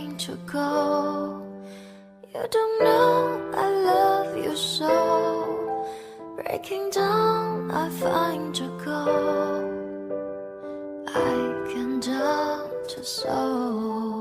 find to go. You don't know I love you so. Breaking down, I find to go. I can down to soul.